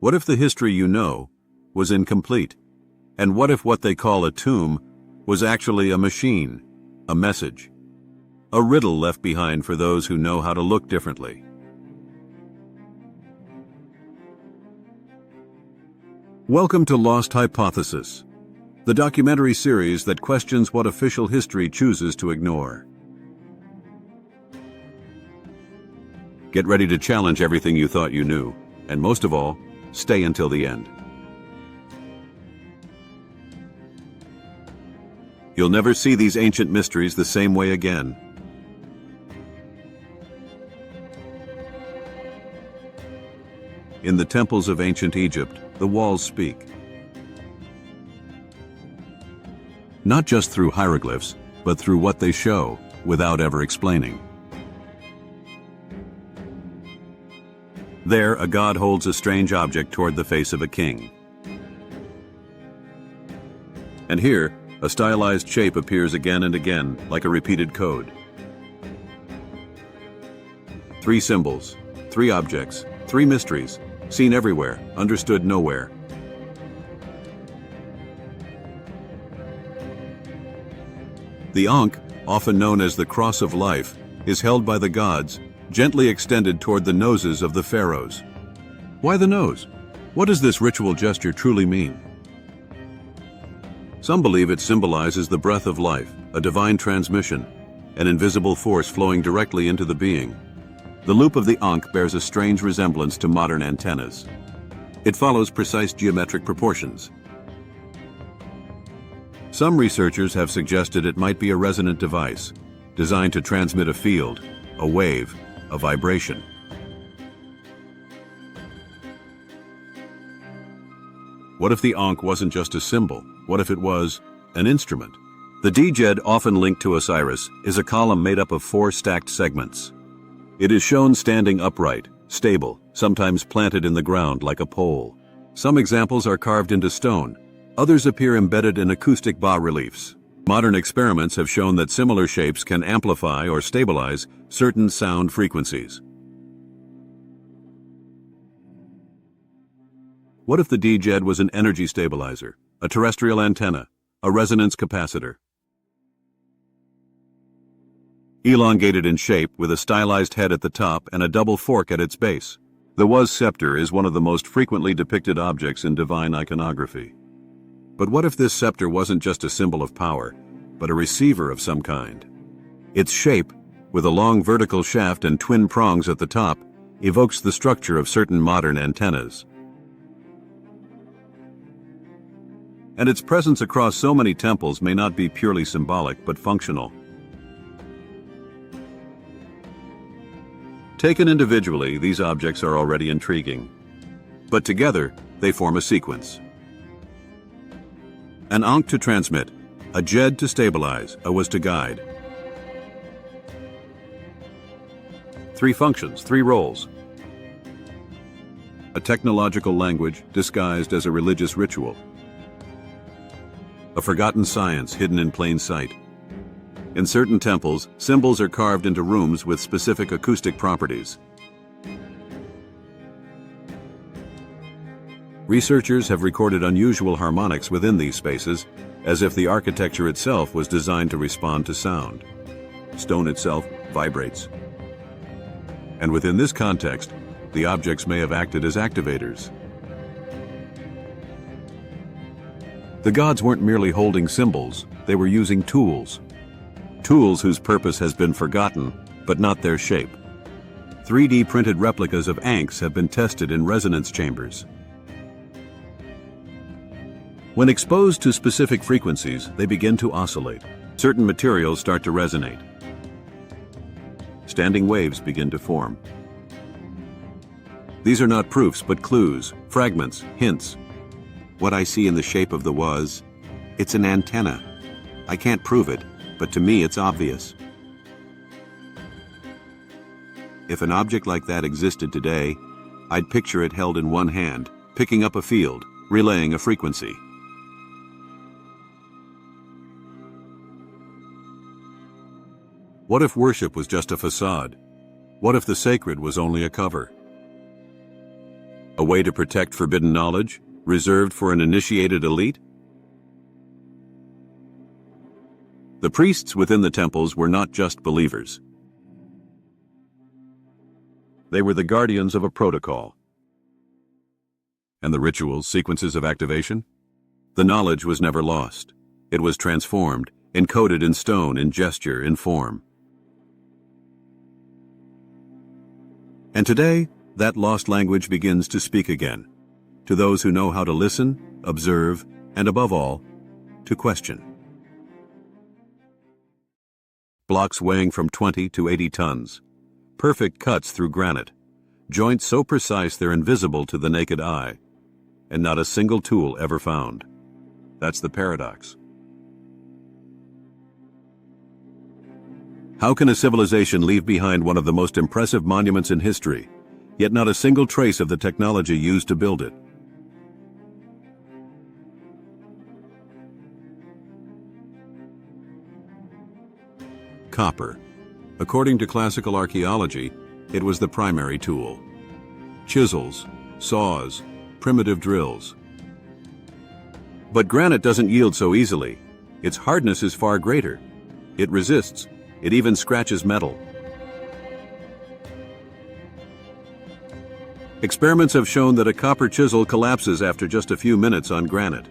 What if the history you know was incomplete? And what if what they call a tomb was actually a machine, a message, a riddle left behind for those who know how to look differently? Welcome to Lost Hypothesis, the documentary series that questions what official history chooses to ignore. Get ready to challenge everything you thought you knew, and most of all, stay until the end. You'll never see these ancient mysteries the same way again. In the temples of ancient Egypt, the walls speak. Not just through hieroglyphs, but through what they show, without ever explaining. There, a god holds a strange object toward the face of a king. And here, a stylized shape appears again and again, like a repeated code. 3 symbols, 3 objects, 3 mysteries, seen everywhere, understood nowhere. The Ankh, often known as the Cross of Life, is held by the gods, gently extended toward the noses of the pharaohs. Why the nose? What does this ritual gesture truly mean? Some believe it symbolizes the breath of life, a divine transmission, an invisible force flowing directly into the being. The loop of the Ankh bears a strange resemblance to modern antennas. It follows precise geometric proportions. Some researchers have suggested it might be a resonant device, designed to transmit a field, a wave, a vibration. What if the Ankh wasn't just a symbol? What if it was an instrument? The Djed, often linked to Osiris, is a column made up of 4 stacked segments. It is shown standing upright, stable, sometimes planted in the ground like a pole. Some examples are carved into stone. Others appear embedded in acoustic bas-reliefs. Modern experiments have shown that similar shapes can amplify or stabilize certain sound frequencies. What if the Djed was an energy stabilizer, a terrestrial antenna, a resonance capacitor? Elongated in shape with a stylized head at the top and a double fork at its base, the Waz scepter is one of the most frequently depicted objects in divine iconography. But what if this scepter wasn't just a symbol of power, but a receiver of some kind? Its shape, with a long vertical shaft and twin prongs at the top, evokes the structure of certain modern antennas. And its presence across so many temples may not be purely symbolic, but functional. Taken individually, these objects are already intriguing. But together, they form a sequence. An Ankh to transmit, a Djed to stabilize, a Waz to guide. 3 functions, 3 roles. A technological language disguised as a religious ritual. A forgotten science hidden in plain sight. In certain temples, symbols are carved into rooms with specific acoustic properties. Researchers have recorded unusual harmonics within these spaces, as if the architecture itself was designed to respond to sound. Stone itself vibrates. And within this context, the objects may have acted as activators. The gods weren't merely holding symbols, they were using tools. Tools whose purpose has been forgotten, but not their shape. 3D printed replicas of Ankhs have been tested in resonance chambers. When exposed to specific frequencies, they begin to oscillate. Certain materials start to resonate. Standing waves begin to form. These are not proofs, but clues, fragments, hints. What I see in the shape of the Waz, it's an antenna. I can't prove it, but to me it's obvious. If an object like that existed today, I'd picture it held in one hand, picking up a field, relaying a frequency. What if worship was just a facade? What if the sacred was only a cover? A way to protect forbidden knowledge, reserved for an initiated elite? The priests within the temples were not just believers. They were the guardians of a protocol. And the rituals, sequences of activation? The knowledge was never lost. It was transformed, encoded in stone, in gesture, in form. And today, that lost language begins to speak again, to those who know how to listen, observe, and above all, to question. Blocks weighing from 20 to 80 tons. Perfect cuts through granite. Joints so precise they're invisible to the naked eye. And not a single tool ever found. That's the paradox. How can a civilization leave behind one of the most impressive monuments in history, yet not a single trace of the technology used to build it? Copper. According to classical archaeology, it was the primary tool. Chisels, saws, primitive drills. But granite doesn't yield so easily. Its hardness is far greater. It resists. It even scratches metal. Experiments have shown that a copper chisel collapses after just a few minutes on granite.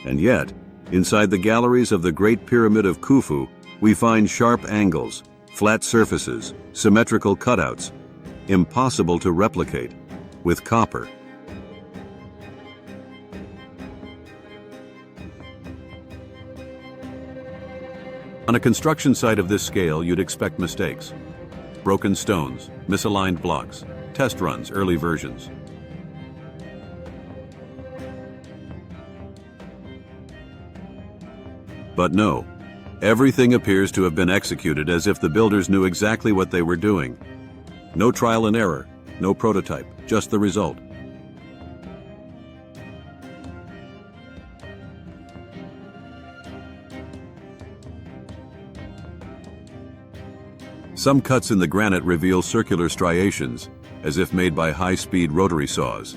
And yet, inside the galleries of the Great Pyramid of Khufu, we find sharp angles, flat surfaces, symmetrical cutouts, impossible to replicate, with copper. On a construction site of this scale, you'd expect mistakes. Broken stones, misaligned blocks, test runs, early versions. But no, everything appears to have been executed as if the builders knew exactly what they were doing. No trial and error, no prototype, just the result. Some cuts in the granite reveal circular striations, as if made by high-speed rotary saws.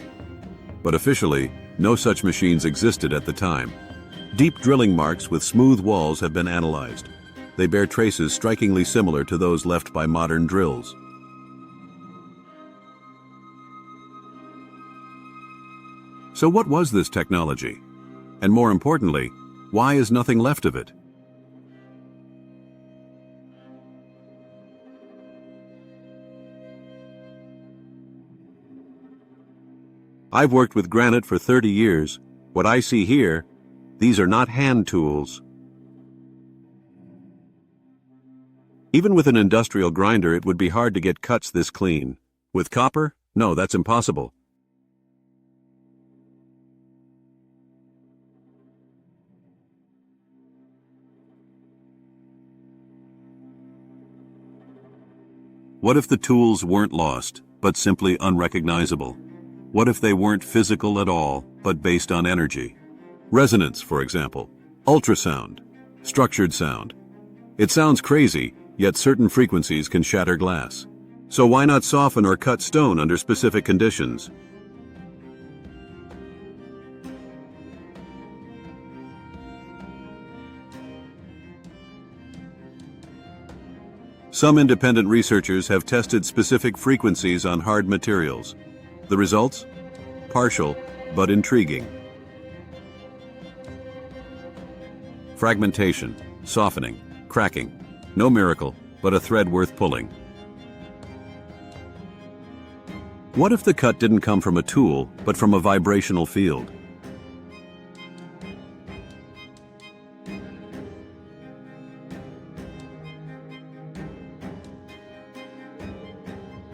But officially, no such machines existed at the time. Deep drilling marks with smooth walls have been analyzed. They bear traces strikingly similar to those left by modern drills. So what was this technology? And more importantly, why is nothing left of it? I've worked with granite for 30 years. What I see here, these are not hand tools. Even with an industrial grinder, it would be hard to get cuts this clean. With copper? No, that's impossible. What if the tools weren't lost, but simply unrecognizable? What if they weren't physical at all, but based on energy? Resonance, for example. Ultrasound. Structured sound. It sounds crazy, yet certain frequencies can shatter glass. So why not soften or cut stone under specific conditions? Some independent researchers have tested specific frequencies on hard materials. The results? Partial, but intriguing. Fragmentation, softening, cracking. No miracle, but a thread worth pulling. What if the cut didn't come from a tool, but from a vibrational field?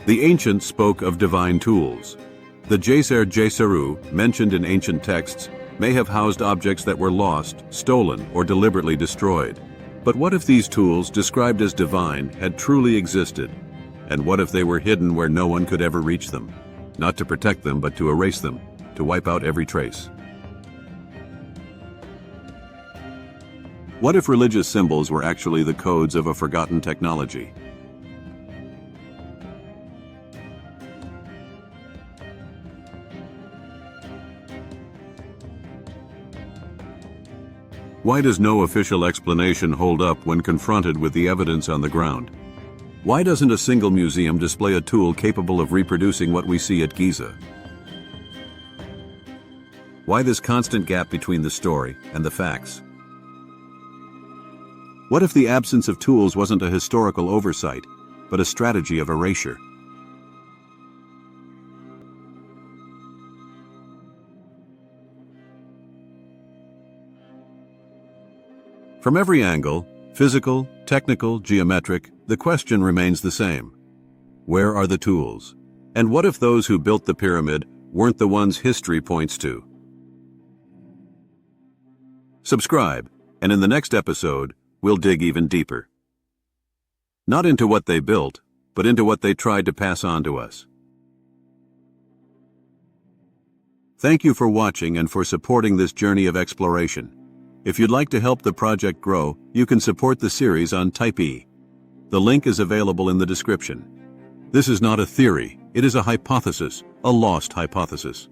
The ancients spoke of divine tools. The Djeser Djeseru, mentioned in ancient texts, may have housed objects that were lost, stolen, or deliberately destroyed. But what if these tools, described as divine, had truly existed? And what if they were hidden where no one could ever reach them? Not to protect them, but to erase them, to wipe out every trace. What if religious symbols were actually the codes of a forgotten technology? Why does no official explanation hold up when confronted with the evidence on the ground? Why doesn't a single museum display a tool capable of reproducing what we see at Giza? Why this constant gap between the story and the facts? What if the absence of tools wasn't a historical oversight, but a strategy of erasure? From every angle, physical, technical, geometric, the question remains the same. Where are the tools? And what if those who built the pyramid weren't the ones history points to? Subscribe, and in the next episode, we'll dig even deeper. Not into what they built, but into what they tried to pass on to us. Thank you for watching and for supporting this journey of exploration. If you'd like to help the project grow, you can support the series on Type. The link is available in the description. This is not a theory, it is a hypothesis, a lost hypothesis.